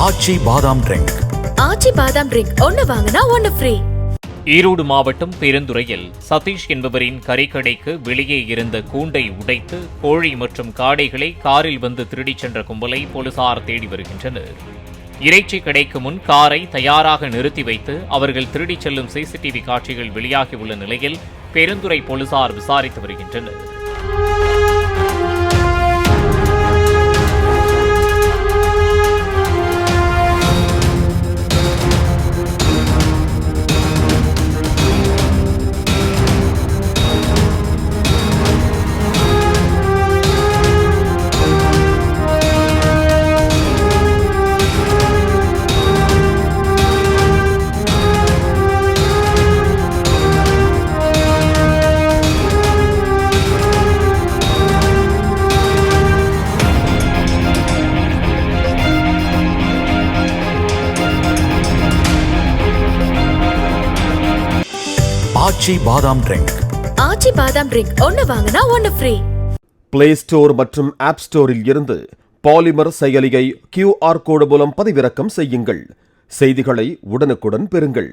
ஆச்சி பாதாம் ட்ரிங்க். ஆச்சி பாதாம் ட்ரிங்க் ஒன்னு வாங்கினா ஒன்னு ஃப்ரீ. ஈரோடு மாவட்டம் பெருந்துறையில் சதீஷ் என்பவரின் கறிக்கடைக்கு வெளியே இருந்த கூண்டை உடைத்து கோழி மற்றும் காடைகளை காரில் வந்து திருடிச் சென்ற கும்பலை போலீசார் தேடி வருகின்றனர். இறைச்சி கடைக்கு முன் காரை தயாராக நிறுத்தி வைத்து அவர்கள் திருடிச் செல்லும் சிசிடிவி காட்சிகள் வெளியாகியுள்ள நிலையில் பெருந்துறை போலீசார் விசாரித்து வருகின்றனர். ஆச்சி பாதாம் ட்ரிங்க். ஆச்சி பாதாம் ட்ரிங்க் ஒன்னு வாங்கினா ஒன்னு ஃப்ரீ. பிளே ஸ்டோர் மற்றும் ஆப் ஸ்டோரில் இருந்து பாலிமர் செயலியை QR கோடு மூலம் பதிவிறக்கம் செய்யுங்கள். செய்திகளை உடனுக்குடன் பெறுங்கள்.